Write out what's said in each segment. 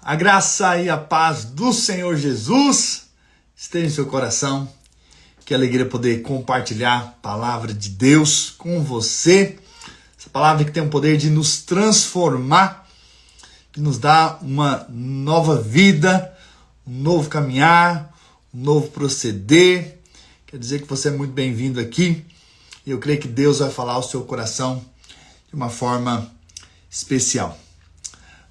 A graça e a paz do Senhor Jesus esteja em seu coração. Que alegria poder compartilhar a palavra de Deus com você. Essa palavra que tem o poder de nos transformar, que nos dá uma nova vida, um novo caminhar, um novo proceder. Quer dizer que você é muito bem-vindo aqui. E eu creio que Deus vai falar ao seu coração de uma forma especial.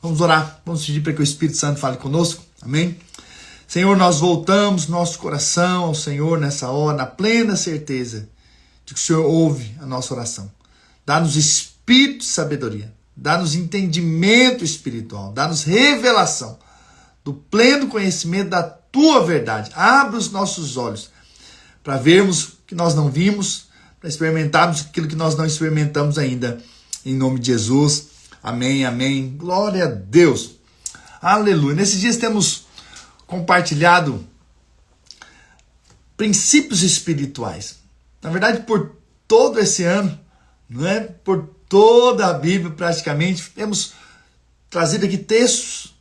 Vamos orar, vamos pedir para que o Espírito Santo fale conosco, amém? Senhor, nós voltamos nosso coração ao Senhor nessa hora, na plena certeza de que o Senhor ouve a nossa oração. Dá-nos espírito de sabedoria, dá-nos entendimento espiritual, dá-nos revelação do pleno conhecimento da Tua verdade. Abre os nossos olhos para vermos o que nós não vimos, para experimentarmos aquilo que nós não experimentamos ainda, em nome de Jesus. Amém, amém. Glória a Deus. Aleluia. Nesses dias temos compartilhado princípios espirituais. Na verdade, por todo esse ano, não é? Por toda a Bíblia praticamente, temos trazido aqui textos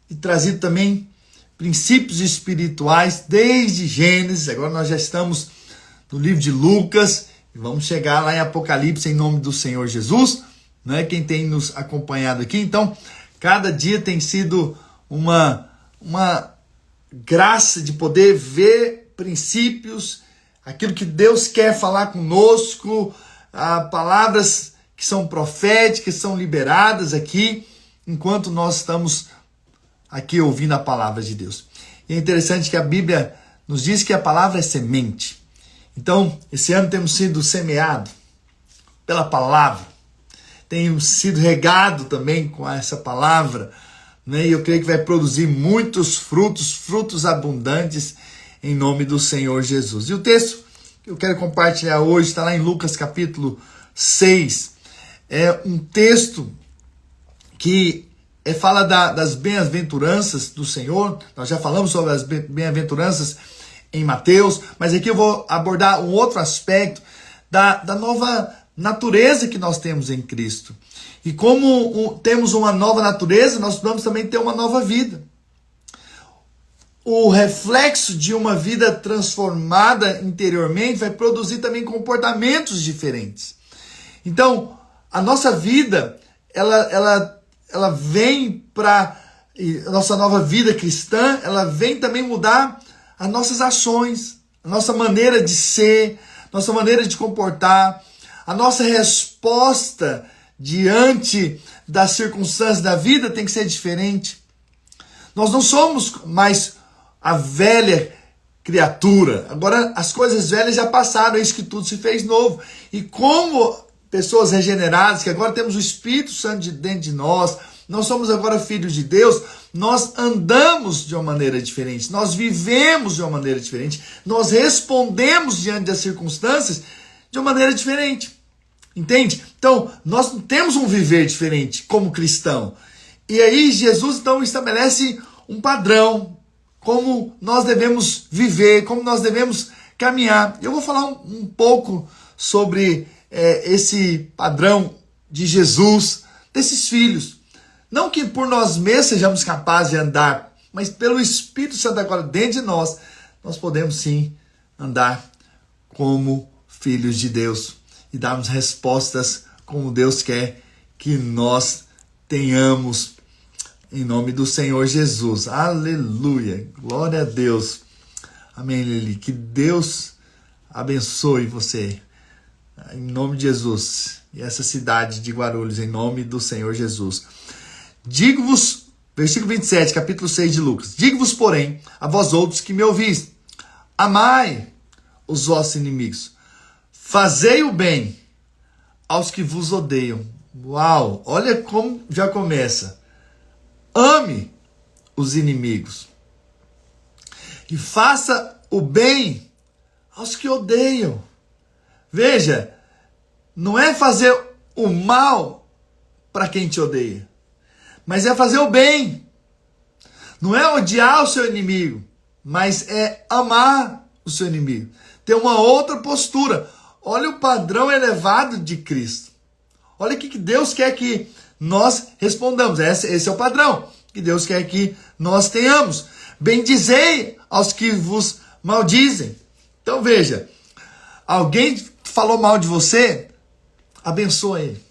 e trazido também princípios espirituais desde Gênesis. Agora nós já estamos no livro de Lucas e vamos chegar lá em Apocalipse em nome do Senhor Jesus. Não é? Quem tem nos acompanhado aqui. Então, cada dia tem sido uma graça de poder ver princípios, aquilo que Deus quer falar conosco, palavras que são proféticas, que são liberadas aqui, enquanto nós estamos aqui ouvindo a palavra de Deus. E é interessante que a Bíblia nos diz que a palavra é semente. Então, esse ano temos sido semeados pela palavra. Tenho sido regado também com essa palavra, né? E eu creio que vai produzir muitos frutos abundantes em nome do Senhor Jesus. E o texto que eu quero compartilhar hoje está lá em Lucas capítulo 6. É um texto que fala das bem-aventuranças do Senhor. Nós já falamos sobre as bem-aventuranças em Mateus, mas aqui eu vou abordar um outro aspecto da nova natureza que nós temos em Cristo. E como temos uma nova natureza, nós vamos também ter uma nova vida. O reflexo de uma vida transformada interiormente vai produzir também comportamentos diferentes. Então, a nossa vida, ela vem para a nossa nova vida cristã, ela vem também mudar as nossas ações, a nossa maneira de ser, nossa maneira de comportar. A nossa resposta diante das circunstâncias da vida tem que ser diferente. Nós não somos mais a velha criatura. Agora as coisas velhas já passaram, eis que tudo se fez novo. E como pessoas regeneradas, que agora temos o Espírito Santo dentro de nós, nós somos agora filhos de Deus, nós andamos de uma maneira diferente, nós vivemos de uma maneira diferente, nós respondemos diante das circunstâncias de uma maneira diferente. Entende? Então, nós temos um viver diferente como cristão. E aí Jesus então estabelece um padrão, como nós devemos viver, como nós devemos caminhar. Eu vou falar um pouco sobre esse padrão de Jesus, desses filhos. Não que por nós mesmos sejamos capazes de andar, mas pelo Espírito Santo agora dentro de nós, nós podemos sim andar como filhos de Deus. E darmos respostas como Deus quer que nós tenhamos, em nome do Senhor Jesus. Aleluia, glória a Deus. Amém, Lili. Que Deus abençoe você, em nome de Jesus, e essa cidade de Guarulhos, em nome do Senhor Jesus. Digo-vos, versículo 27, capítulo 6 de Lucas, digo-vos, porém, a vós outros que me ouvis, amai os vossos inimigos, fazei o bem aos que vos odeiam. Uau! Olha como já começa. Ame os inimigos. E faça o bem aos que odeiam. Veja, não é fazer o mal para quem te odeia, mas é fazer o bem. Não é odiar o seu inimigo, mas é amar o seu inimigo. Ter uma outra postura. Olha o padrão elevado de Cristo. Olha o que Deus quer que nós respondamos. Esse é o padrão. que Deus quer que nós tenhamos. Bendizei aos que vos maldizem. Então veja, alguém falou mal de você, abençoa ele.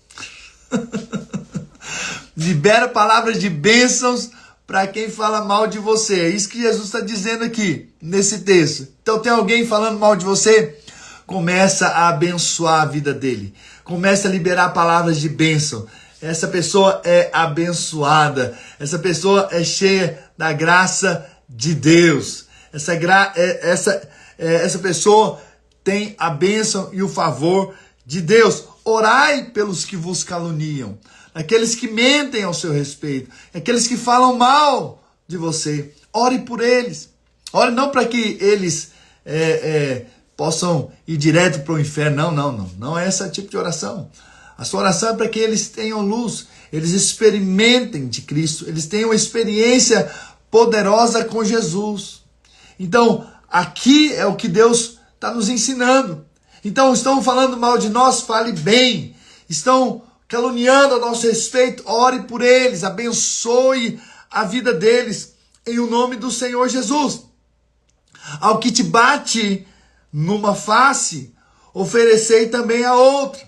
Libera palavras de bênçãos para quem fala mal de você. É isso que Jesus está dizendo aqui, nesse texto. Então tem alguém falando mal de você? Começa a abençoar a vida dele. Começa a liberar palavras de bênção. Essa pessoa é abençoada. Essa pessoa é cheia da graça de Deus. Essa pessoa tem a bênção e o favor de Deus. Orai pelos que vos caluniam, aqueles que mentem ao seu respeito, aqueles que falam mal de você. Ore por eles. Ore não para que eles possam ir direto para o inferno. Não é esse tipo de oração. A sua oração é para que eles tenham luz, eles experimentem de Cristo, eles tenham uma experiência poderosa com Jesus. Então, aqui é o que Deus está nos ensinando. Então, estão falando mal de nós, fale bem. Estão caluniando a nosso respeito, ore por eles, abençoe a vida deles, em o nome do Senhor Jesus. Ao que te bate numa face, oferecei também a outra.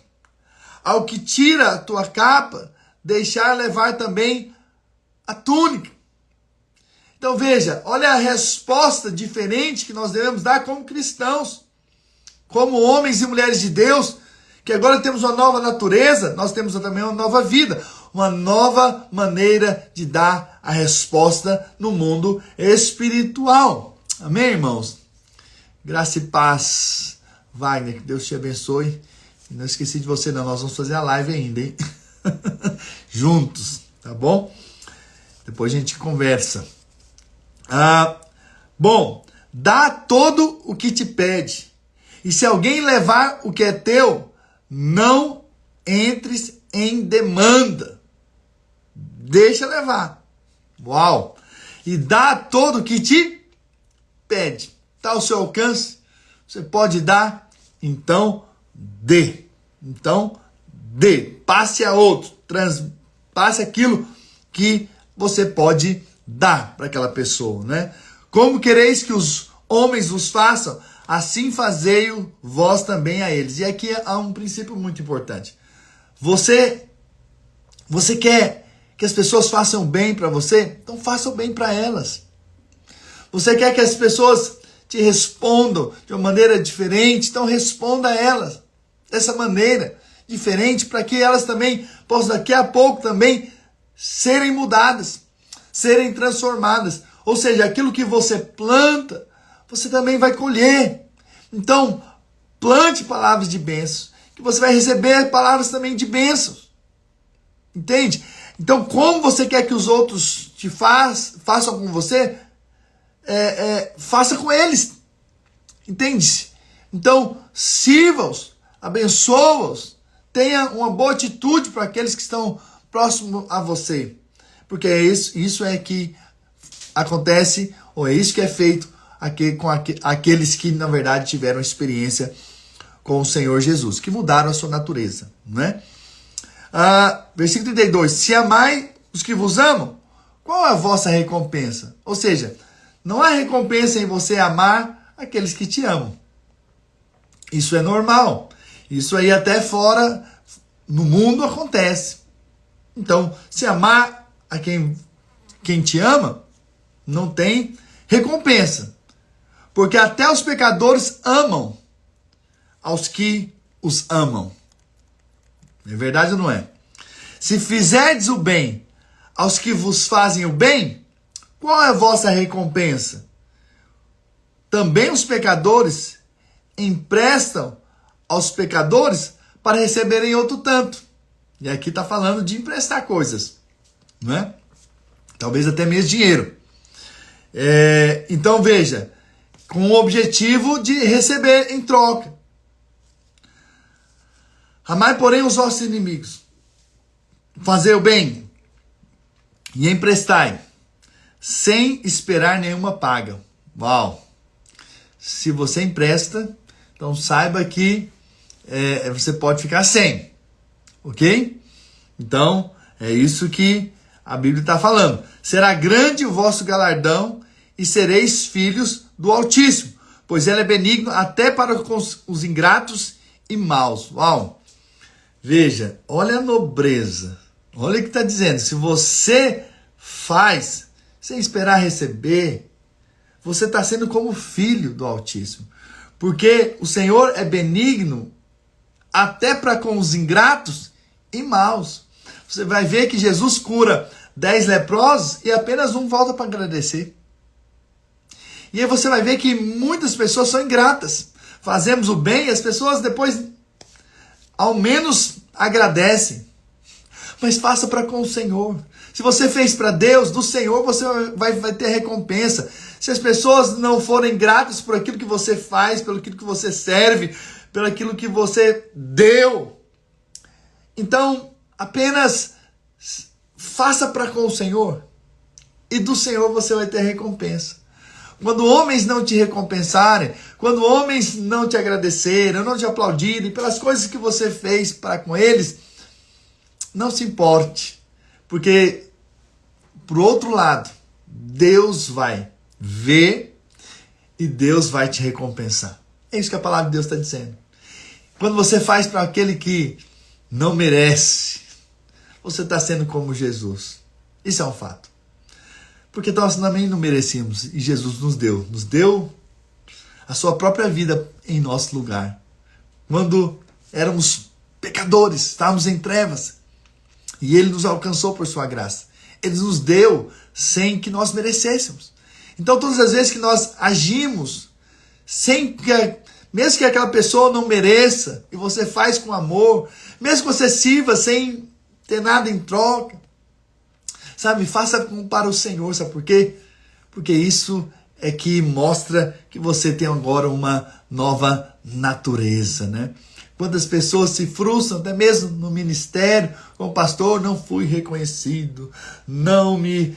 Ao que tira a tua capa, deixar levar também a túnica. Então veja, olha a resposta diferente que nós devemos dar como cristãos, como homens e mulheres de Deus, que agora temos uma nova natureza, nós temos também uma nova vida, uma nova maneira de dar a resposta no mundo espiritual. Amém, irmãos? Graça e paz. Wagner, que Deus te abençoe. E não esqueci de você não, nós vamos fazer a live ainda, hein? Juntos, tá bom? Depois a gente conversa. Bom, dá todo o que te pede. E se alguém levar o que é teu, não entres em demanda. Deixa levar. Uau! E dá todo o que te pede. Está ao seu alcance? Você pode dar? Então, dê. Então, dê. Passe a outro. Passe aquilo que você pode dar para aquela pessoa, né? Como quereis que os homens vos façam, assim fazei-o vós também a eles. E aqui há um princípio muito importante. Você quer que as pessoas façam bem para você? Então faça o bem para elas. Você quer que as pessoas te respondam de uma maneira diferente? Então responda a elas dessa maneira diferente, para que elas também possam daqui a pouco também serem mudadas, serem transformadas. Ou seja, aquilo que você planta, você também vai colher. Então, plante palavras de bênçãos, que você vai receber palavras também de bênçãos. Entende? Então, como você quer que os outros te façam com você, faça com eles. Entende? Então, sirva-os, abençoa-os, tenha uma boa atitude para aqueles que estão próximos a você. Porque isso é que acontece, ou é isso que é feito com aqueles que, na verdade, tiveram experiência com o Senhor Jesus, que mudaram a sua natureza, né? Versículo 32. Se amai os que vos amam, qual é a vossa recompensa? Ou seja, não há recompensa em você amar aqueles que te amam. Isso é normal. Isso aí até fora, no mundo, acontece. Então, se amar a quem te ama, não tem recompensa. Porque até os pecadores amam aos que os amam. É verdade ou não é? Se fizerdes o bem aos que vos fazem o bem, qual é a vossa recompensa? Também os pecadores emprestam aos pecadores para receberem outro tanto. E aqui está falando de emprestar coisas, não é? Talvez até mesmo dinheiro. Então veja, com o objetivo de receber em troca. Amai, porém, os vossos inimigos. Fazer o bem e emprestai, sem esperar nenhuma paga. Uau! Se você empresta, então saiba que você pode ficar sem. Ok? Então, é isso que A Bíblia está falando, será grande o vosso galardão e sereis filhos do Altíssimo, pois ele é benigno até para com os ingratos e maus. Uau! Veja, olha a nobreza. Olha o que está dizendo. Se você faz sem esperar receber, você está sendo como filho do Altíssimo. Porque o Senhor é benigno até para com os ingratos e maus. Você vai ver que Jesus cura 10 leprosos e apenas um volta para agradecer. E aí você vai ver que muitas pessoas são ingratas. Fazemos o bem e as pessoas depois ao menos agradecem. Mas faça para com o Senhor. Se você fez para Deus, do Senhor você vai ter recompensa. Se as pessoas não forem gratas por aquilo que você faz, pelo aquilo que você serve, pelo aquilo que você deu, então apenas faça para com o Senhor e do Senhor você vai ter recompensa. Quando homens não te recompensarem, quando homens não te agradecerem, não te aplaudirem pelas coisas que você fez para com eles, não se importe, porque por outro lado, Deus vai ver e Deus vai te recompensar. É isso que a palavra de Deus está dizendo. Quando você faz para aquele que não merece, você está sendo como Jesus. Isso é um fato. Porque nós também não merecíamos e Jesus nos deu a sua própria vida em nosso lugar. Quando éramos pecadores, estávamos em trevas e Ele nos alcançou por sua graça. Ele nos deu sem que nós merecêssemos. Então todas as vezes que nós agimos sem que, mesmo que aquela pessoa não mereça, e você faz com amor, mesmo que você sirva sem ter nada em troca, sabe, faça para o Senhor, sabe por quê? Porque isso é que mostra que você tem agora uma nova natureza, né? Quantas pessoas se frustram, até mesmo no ministério, como pastor, não fui reconhecido, não me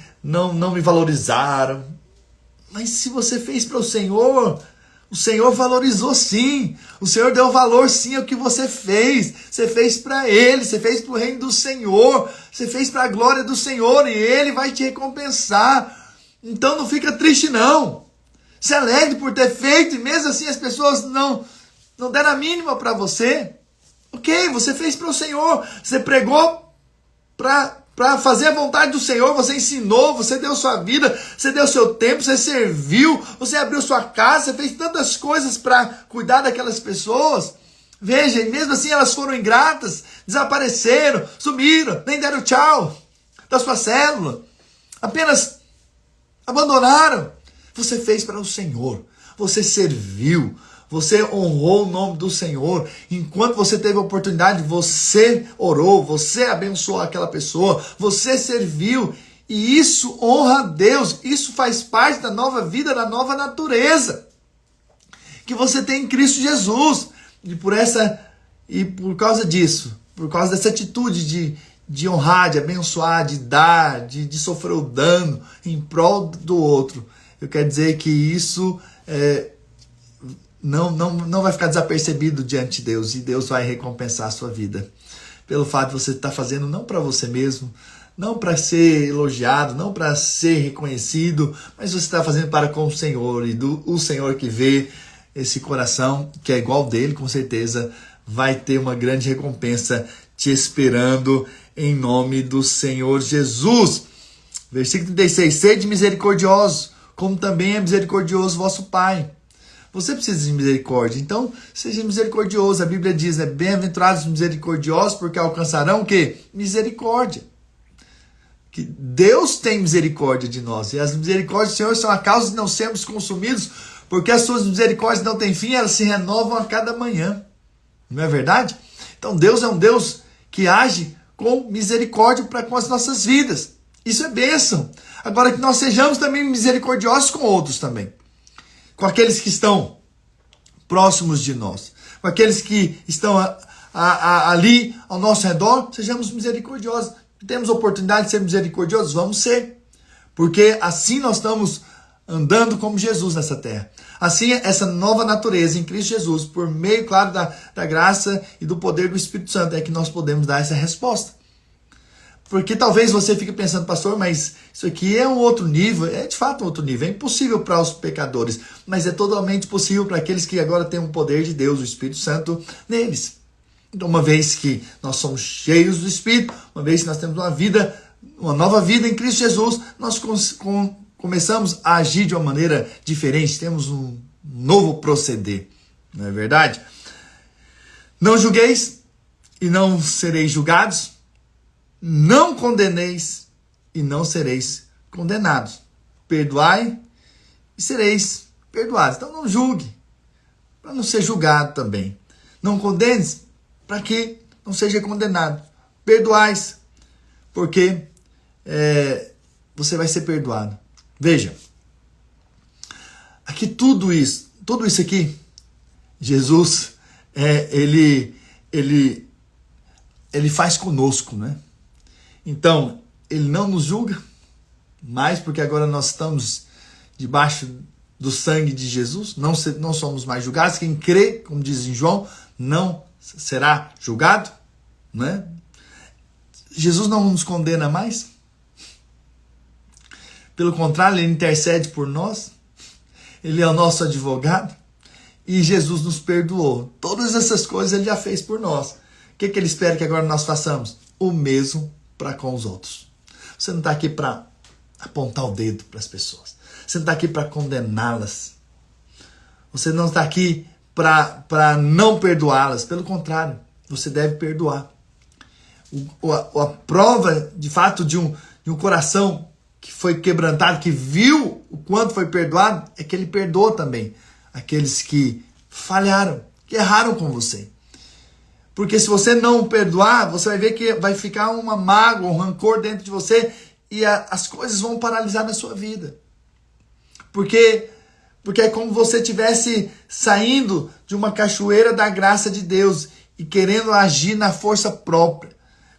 valorizaram. Mas se você fez para o Senhor valorizou sim. O Senhor deu valor sim ao que você fez. Você fez para Ele, você fez para o reino do Senhor, você fez para a glória do Senhor e Ele vai te recompensar. Então não fica triste não. Se alegre por ter feito e mesmo assim as pessoas não deram a mínima para você. Ok, você fez para o Senhor, você pregou para fazer a vontade do Senhor, você ensinou, você deu sua vida, você deu seu tempo, você serviu, você abriu sua casa, você fez tantas coisas para cuidar daquelas pessoas. Veja, e mesmo assim elas foram ingratas, desapareceram, sumiram, nem deram tchau da sua célula, apenas abandonaram. Você fez para o Senhor, você serviu, você honrou o nome do Senhor. Enquanto você teve a oportunidade, você orou, você abençoou aquela pessoa, você serviu. E isso honra a Deus. Isso faz parte da nova vida, da nova natureza que você tem em Cristo Jesus. E por causa disso, por causa dessa atitude de honrar, de abençoar, de dar, de sofrer o dano em prol do outro, eu quero dizer que isso não vai ficar desapercebido diante de Deus, e Deus vai recompensar a sua vida pelo fato de você estar fazendo não para você mesmo, não para ser elogiado, não para ser reconhecido, mas você está fazendo para com o Senhor, e o Senhor que vê esse coração, que é igual dele, com certeza vai ter uma grande recompensa te esperando em nome do Senhor Jesus. Versículo 36, sede misericordiosos, como também é misericordioso vosso Pai. Você precisa de misericórdia, então seja misericordioso. A Bíblia diz, né? Bem-aventurados misericordiosos, porque alcançarão o quê? Misericórdia. Que Deus tem misericórdia de nós, e as misericórdias do Senhor são a causa de não sermos consumidos, porque as suas misericórdias não têm fim, elas se renovam a cada manhã. Não é verdade? Então Deus é um Deus que age com misericórdia para com as nossas vidas. Isso é bênção. Agora que nós sejamos também misericordiosos com outros também. Com aqueles que estão próximos de nós. Com aqueles que estão ali ao nosso redor, sejamos misericordiosos. Temos oportunidade de ser misericordiosos? Vamos ser. Porque assim nós estamos andando como Jesus nessa terra. Assim, essa nova natureza em Cristo Jesus, por meio, claro, da graça e do poder do Espírito Santo, é que nós podemos dar essa resposta. Porque talvez você fique pensando, pastor, mas isso aqui é um outro nível. É de fato um outro nível. É impossível para os pecadores, mas é totalmente possível para aqueles que agora têm o poder de Deus, o Espírito Santo, neles. Então, uma vez que nós somos cheios do Espírito, uma vez que nós temos uma nova vida em Cristo Jesus, nós começamos a agir de uma maneira diferente, temos um novo proceder. Não é verdade? Não julgueis e não sereis julgados. Não condeneis e não sereis condenados. Perdoai e sereis perdoados. Então não julgue, para não ser julgado também. Não condenes, para que não seja condenado. Perdoais, porque você vai ser perdoado. Veja, aqui tudo isso aqui, Jesus, ele faz conosco, né? Então, ele não nos julga, mais porque agora nós estamos debaixo do sangue de Jesus, não somos mais julgados. Quem crê, como diz em João, não será julgado, né? Jesus não nos condena mais. Pelo contrário, ele intercede por nós. Ele é o nosso advogado. E Jesus nos perdoou. Todas essas coisas ele já fez por nós. O que ele espera que agora nós façamos? O mesmo para com os outros. Você não está aqui para apontar o dedo para as pessoas. Você não está aqui para condená-las. Você não está aqui para não perdoá-las. Pelo contrário, você deve perdoar. A prova, de fato, de um coração que foi quebrantado, que viu o quanto foi perdoado, é que ele perdoa também aqueles que falharam, que erraram com você. Porque se você não perdoar, você vai ver que vai ficar uma mágoa, um rancor dentro de você e as coisas vão paralisar na sua vida. Porque é como se você estivesse saindo de uma cachoeira da graça de Deus e querendo agir na força própria,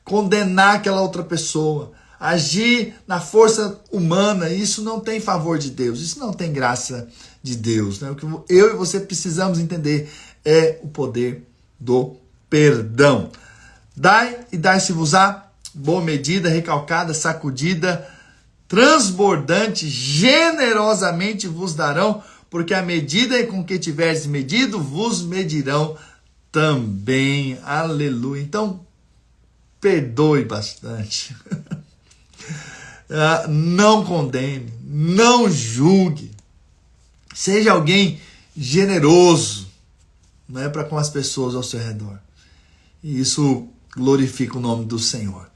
condenar aquela outra pessoa, agir na força humana. Isso não tem favor de Deus, isso não tem graça de Deus, né? O que eu e você precisamos entender é o poder do perdão. Dai e dai-se-vos-á, boa medida, recalcada, sacudida, transbordante, generosamente vos darão, porque a medida com que tiverdes medido, vos medirão também. Aleluia. Então, perdoe bastante. Não condene, não julgue. Seja alguém generoso, não é, para com as pessoas ao seu redor. E isso glorifica o nome do Senhor.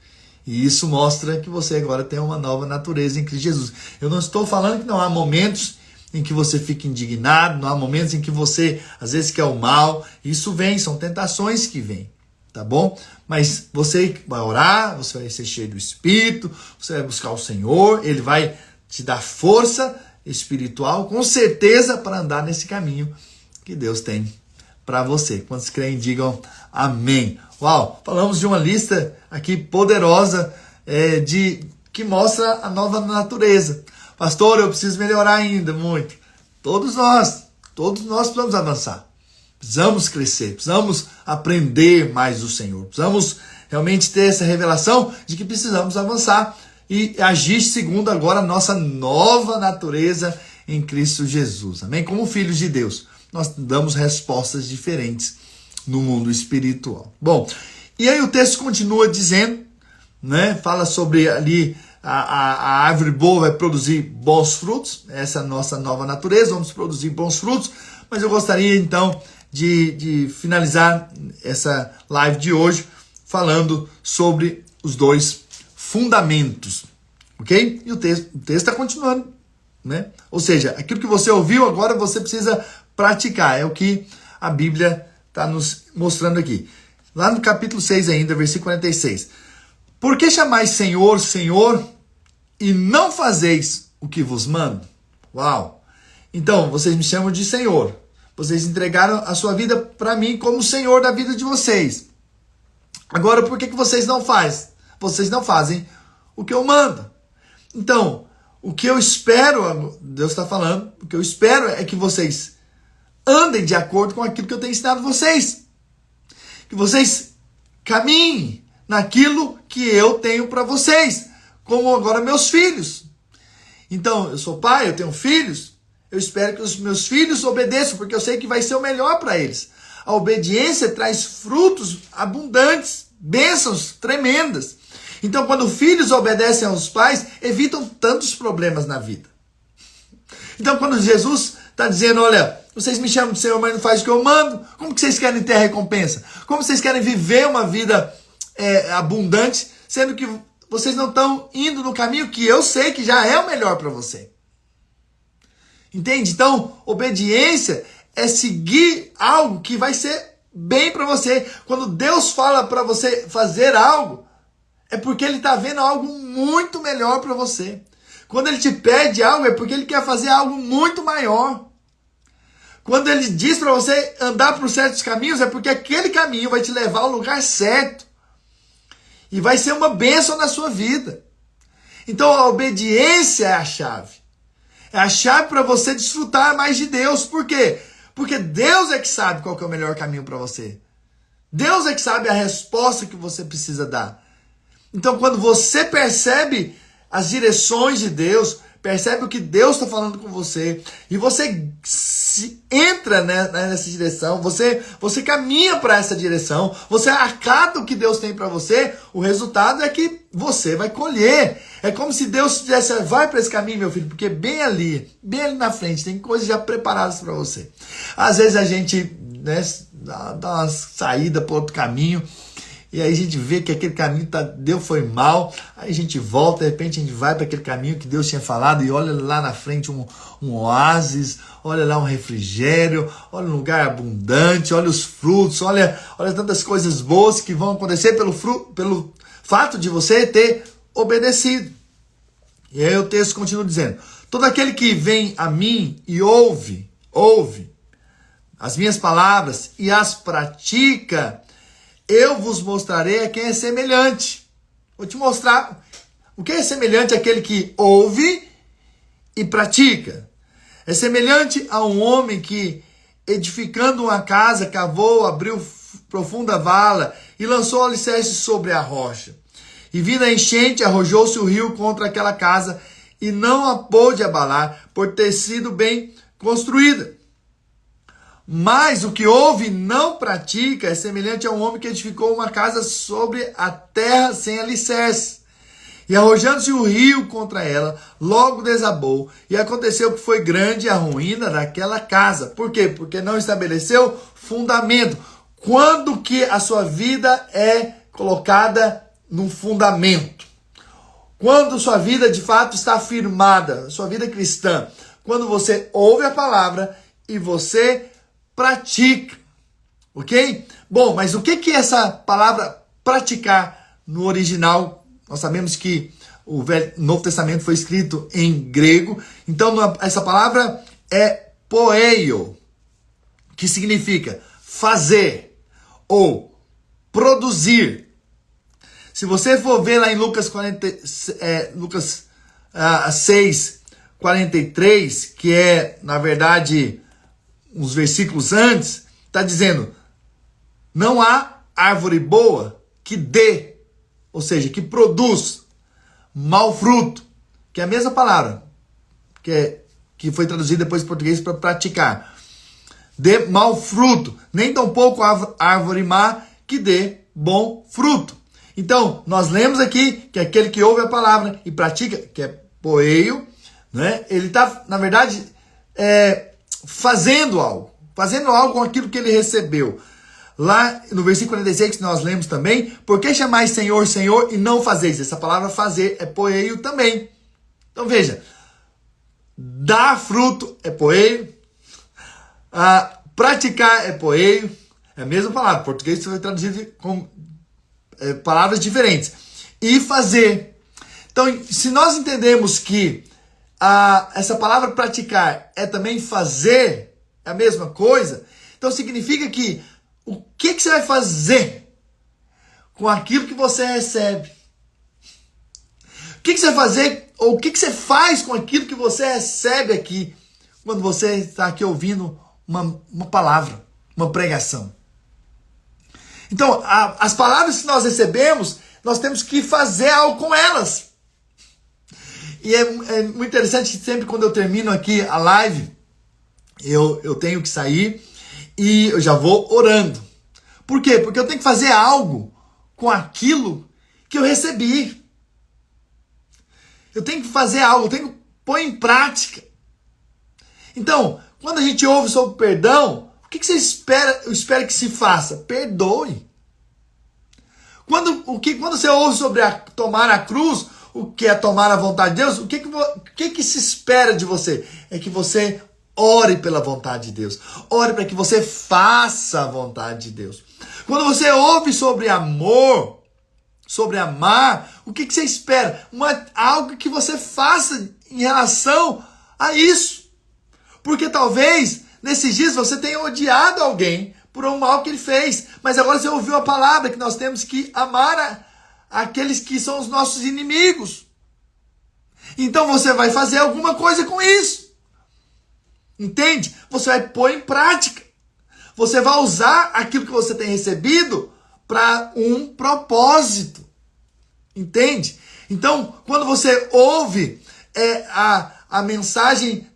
E isso mostra que você agora tem uma nova natureza em Cristo Jesus. Eu não estou falando que não há momentos em que você fica indignado, não há momentos em que você às vezes quer o mal. Isso vem, são tentações que vêm, tá bom? Mas você vai orar, você vai ser cheio do Espírito, você vai buscar o Senhor, Ele vai te dar força espiritual, com certeza, para andar nesse caminho que Deus tem para você. Quantos creem, digam amém. Uau, falamos de uma lista aqui poderosa que mostra a nova natureza. Pastor, eu preciso melhorar ainda muito. Todos nós precisamos avançar. Precisamos crescer, precisamos aprender mais do Senhor. Precisamos realmente ter essa revelação de que precisamos avançar e agir segundo agora a nossa nova natureza em Cristo Jesus. Amém? Como filhos de Deus, nós damos respostas diferentes no mundo espiritual. Bom, e aí o texto continua dizendo, né? Fala sobre ali a árvore boa vai produzir bons frutos. Essa é a nossa nova natureza, vamos produzir bons frutos. Mas eu gostaria então de finalizar essa live de hoje falando sobre os dois fundamentos, ok? E o texto está continuando, né? Ou seja, aquilo que você ouviu agora você precisa praticar, é o que a Bíblia está nos mostrando aqui. Lá no capítulo 6 ainda, versículo 46. Por que chamais Senhor, Senhor, e não fazeis o que vos mando? Uau! Então, vocês me chamam de Senhor. Vocês entregaram a sua vida para mim como Senhor da vida de vocês. Agora, por que vocês não fazem? Vocês não fazem o que eu mando. Então, o que eu espero, Deus está falando, o que eu espero é que vocês andem de acordo com aquilo que eu tenho ensinado vocês. Que vocês caminhem naquilo que eu tenho para vocês, como agora meus filhos. Então, eu sou pai, eu tenho filhos, eu espero que os meus filhos obedeçam, porque eu sei que vai ser o melhor para eles. A obediência traz frutos abundantes, bênçãos tremendas. Então, quando filhos obedecem aos pais, evitam tantos problemas na vida. Então, quando Jesus está dizendo, olha, vocês me chamam de Senhor, mas não fazem o que eu mando, como que vocês querem ter a recompensa? Como vocês querem viver uma vida abundante, sendo que vocês não estão indo no caminho que eu sei que já é o melhor para você? Entende? Então, obediência é seguir algo que vai ser bem para você. Quando Deus fala para você fazer algo, é porque Ele está vendo algo muito melhor para você. Quando Ele te pede algo, é porque Ele quer fazer algo muito maior. Quando Ele diz para você andar por certos caminhos, é porque aquele caminho vai te levar ao lugar certo. E vai ser uma bênção na sua vida. Então a obediência é a chave. É a chave para você desfrutar mais de Deus. Por quê? Porque Deus é que sabe qual que é o melhor caminho para você. Deus é que sabe a resposta que você precisa dar. Então, quando você percebe as direções de Deus, percebe o que Deus está falando com você, e você entra nessa direção, você caminha para essa direção, você acata o que Deus tem para você, o resultado é que você vai colher. É como se Deus dissesse, vai para esse caminho, meu filho, porque bem ali na frente, tem coisas já preparadas para você. Às vezes a gente dá uma saída para outro caminho, e aí a gente vê que aquele caminho Deus foi mal, aí a gente volta, de repente a gente vai para aquele caminho que Deus tinha falado e olha lá na frente um oásis, olha lá um refrigério, olha um lugar abundante, olha os frutos, olha tantas coisas boas que vão acontecer pelo fato de você ter obedecido. E aí o texto continua dizendo, todo aquele que vem a mim e ouve as minhas palavras e as pratica, eu vos mostrarei a quem é semelhante. Vou te mostrar o que é semelhante àquele que ouve e pratica. É semelhante a um homem que, edificando uma casa, cavou, abriu profunda vala e lançou alicerce sobre a rocha. E vindo a enchente, arrojou-se o rio contra aquela casa e não a pôde abalar, por ter sido bem construída. Mas o que ouve e não pratica é semelhante a um homem que edificou uma casa sobre a terra sem alicerce. E arrojando-se o rio contra ela, logo desabou. E aconteceu que foi grande a ruína daquela casa. Por quê? Porque não estabeleceu fundamento. Quando que a sua vida é colocada num fundamento? Quando sua vida de fato está firmada, sua vida cristã. Quando você ouve a palavra e você pratica, ok? Bom, mas o que é essa palavra praticar no original? Nós sabemos que o Novo Testamento foi escrito em grego, então essa palavra é poeio, que significa fazer ou produzir. Se você for ver lá em Lucas 6, 43, que é, na verdade, uns versículos antes, está dizendo, não há árvore boa que dê, ou seja, que produz mau fruto, que é a mesma palavra, que foi traduzida depois em português para praticar. Dê mau fruto, nem tampouco árvore má que dê bom fruto. Então, nós lemos aqui que aquele que ouve a palavra e pratica, que é poeio, né? Ele está, na verdade, fazendo algo com aquilo que ele recebeu. Lá no versículo 46 que nós lemos também, por que chamais Senhor, Senhor e não fazeis? Essa palavra fazer é poeio também. Então veja, dar fruto é poeio, praticar é poeio, é a mesma palavra, em português foi traduzido com palavras diferentes. E fazer. Então, se nós entendemos que essa palavra praticar é também fazer, é a mesma coisa, então significa que o que você vai fazer com aquilo que você recebe? O que você vai fazer, ou o que você faz com aquilo que você recebe aqui, quando você está aqui ouvindo uma palavra, uma pregação? Então, as palavras que nós recebemos, nós temos que fazer algo com elas. E é muito interessante que sempre quando eu termino aqui a live, eu tenho que sair e eu já vou orando. Por quê? Porque eu tenho que fazer algo com aquilo que eu recebi. Eu tenho que fazer algo, eu tenho que pôr em prática. Então, quando a gente ouve sobre perdão, o que você espera? Eu espero que se faça. Perdoe. Quando você ouve sobre tomar a cruz, o que é tomar a vontade de Deus, o que se espera de você? É que você ore pela vontade de Deus. Ore para que você faça a vontade de Deus. Quando você ouve sobre amor, sobre amar, o que você espera? Algo que você faça em relação a isso. Porque talvez, nesses dias, você tenha odiado alguém por um mal que ele fez. Mas agora você ouviu a palavra que nós temos que amar aqueles que são os nossos inimigos. Então você vai fazer alguma coisa com isso. Entende? Você vai pôr em prática. Você vai usar aquilo que você tem recebido para um propósito. Entende? Então, quando você ouve a mensagem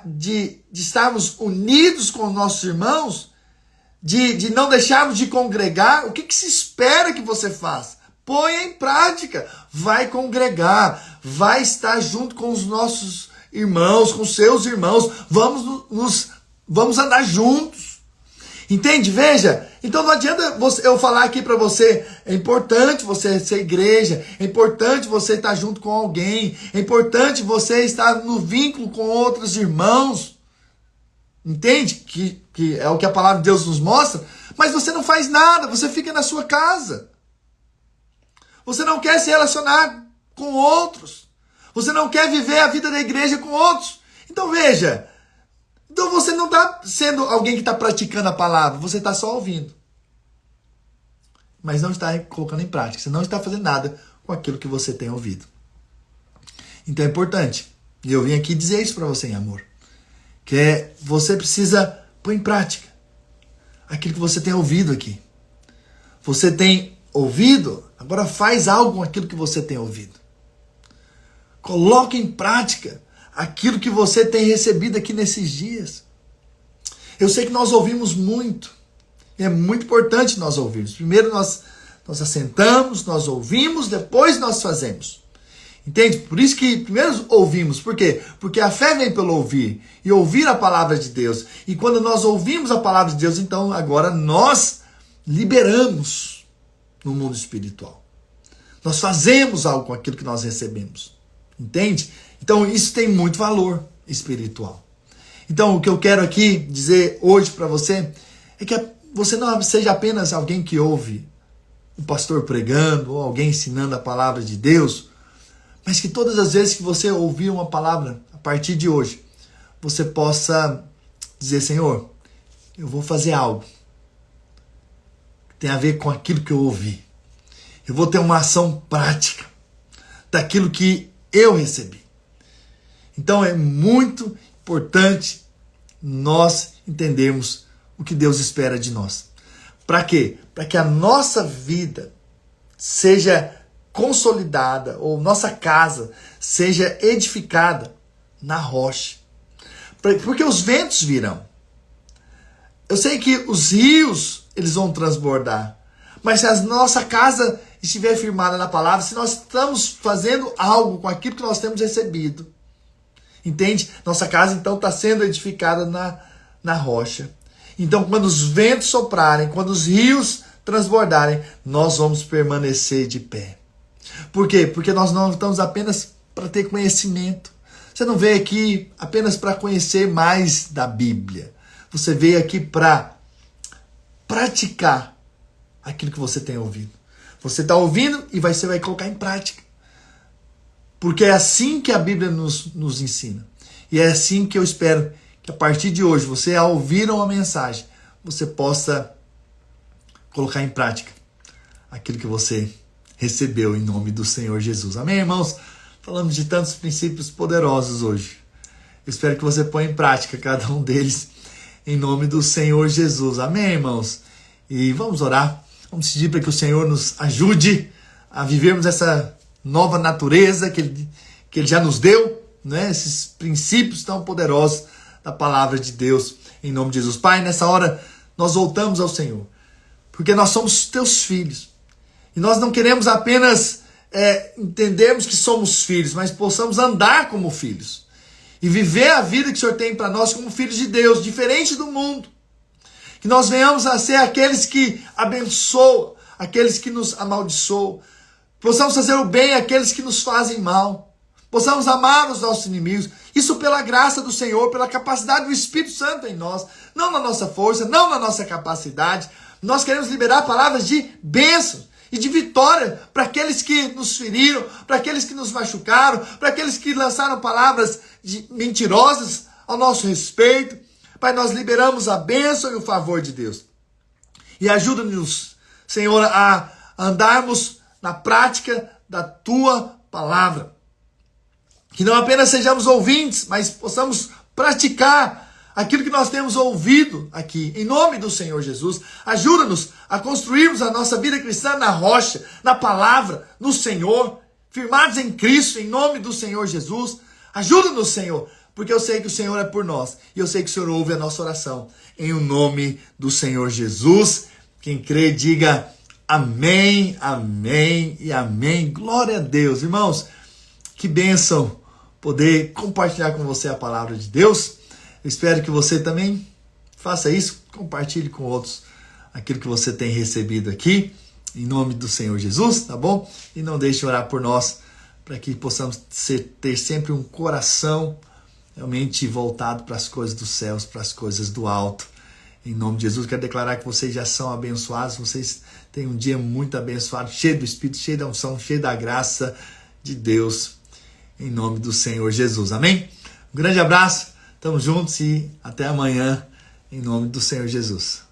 de estarmos unidos com os nossos irmãos, de não deixarmos de congregar, o que se espera que você faça? Ponha em prática. Vai congregar, vai estar junto com os nossos irmãos, com seus irmãos. Vamos andar juntos. Entende? Veja, então não adianta eu falar aqui para você, é importante você ser igreja, é importante você estar junto com alguém, é importante você estar no vínculo com outros irmãos. Entende? Que é o que a palavra de Deus nos mostra, mas você não faz nada, você fica na sua casa. Você não quer se relacionar com outros. Você não quer viver a vida da igreja com outros. Então veja, então você não está sendo alguém que está praticando a palavra, você está só ouvindo. Mas não está colocando em prática, você não está fazendo nada com aquilo que você tem ouvido. Então é importante, e eu vim aqui dizer isso para você em amor, que você precisa pôr em prática aquilo que você tem ouvido aqui. Você tem ouvido, agora faz algo com aquilo que você tem ouvido. Coloque em prática aquilo que você tem recebido aqui nesses dias. Eu sei que nós ouvimos muito. E é muito importante nós ouvirmos. Primeiro nós assentamos, nós ouvimos, depois nós fazemos. Entende? Por isso que primeiro ouvimos. Por quê? Porque a fé vem pelo ouvir. E ouvir a palavra de Deus. E quando nós ouvimos a palavra de Deus, então agora nós liberamos no mundo espiritual. Nós fazemos algo com aquilo que nós recebemos. Entende? Então isso tem muito valor espiritual. Então o que eu quero aqui dizer hoje para você é que você não seja apenas alguém que ouve o pastor pregando ou alguém ensinando a palavra de Deus, mas que todas as vezes que você ouvir uma palavra a partir de hoje, você possa dizer: Senhor, eu vou fazer algo que tem a ver com aquilo que eu ouvi. Eu vou ter uma ação prática daquilo que eu recebi. Então é muito importante nós entendermos o que Deus espera de nós. Para quê? Para que a nossa vida seja consolidada, ou nossa casa seja edificada na rocha. Porque os ventos virão. Eu sei que os rios, eles vão transbordar. Mas se a nossa casa estiver firmada na palavra, se nós estamos fazendo algo com aquilo que nós temos recebido, entende? Nossa casa então está sendo edificada na rocha. Então quando os ventos soprarem, quando os rios transbordarem, nós vamos permanecer de pé. Por quê? Porque nós não estamos apenas para ter conhecimento. Você não veio aqui apenas para conhecer mais da Bíblia. Você veio aqui para praticar aquilo que você tem ouvido. Você está ouvindo e você vai colocar em prática. Porque é assim que a Bíblia nos ensina. E é assim que eu espero que a partir de hoje, você ao ouvir uma mensagem, você possa colocar em prática aquilo que você recebeu em nome do Senhor Jesus. Amém, irmãos? Falamos de tantos princípios poderosos hoje. Eu espero que você ponha em prática cada um deles em nome do Senhor Jesus. Amém, irmãos? E vamos orar. Vamos pedir para que o Senhor nos ajude a vivermos essa nova natureza que Ele já nos deu, né? Esses princípios tão poderosos da palavra de Deus, em nome de Jesus. Pai, nessa hora nós voltamos ao Senhor, porque nós somos teus filhos. E nós não queremos apenas entendermos que somos filhos, mas possamos andar como filhos. E viver a vida que o Senhor tem para nós como filhos de Deus, diferente do mundo. Que nós venhamos a ser aqueles que abençoam, aqueles que nos amaldiçoam. Possamos fazer o bem àqueles que nos fazem mal. Possamos amar os nossos inimigos. Isso pela graça do Senhor, pela capacidade do Espírito Santo em nós. Não na nossa força, não na nossa capacidade. Nós queremos liberar palavras de bênção e de vitória para aqueles que nos feriram, para aqueles que nos machucaram, para aqueles que lançaram palavras mentirosas ao nosso respeito. Pai, nós liberamos a bênção e o favor de Deus. E ajuda-nos, Senhor, a andarmos na prática da Tua palavra. Que não apenas sejamos ouvintes, mas possamos praticar aquilo que nós temos ouvido aqui. Em nome do Senhor Jesus, ajuda-nos a construirmos a nossa vida cristã na rocha, na palavra, no Senhor, firmados em Cristo, em nome do Senhor Jesus. Ajuda-nos, Senhor, porque eu sei que o Senhor é por nós. E eu sei que o Senhor ouve a nossa oração. Em o nome do Senhor Jesus. Quem crê, diga amém, amém e amém. Glória a Deus. Irmãos, que bênção poder compartilhar com você a palavra de Deus. Eu espero que você também faça isso. Compartilhe com outros aquilo que você tem recebido aqui. Em nome do Senhor Jesus, tá bom? E não deixe de orar por nós, para que possamos ter sempre um coração realmente voltado para as coisas dos céus, para as coisas do alto. Em nome de Jesus, quero declarar que vocês já são abençoados, vocês têm um dia muito abençoado, cheio do Espírito, cheio da unção, cheio da graça de Deus, em nome do Senhor Jesus. Amém? Um grande abraço, estamos juntos e até amanhã, em nome do Senhor Jesus.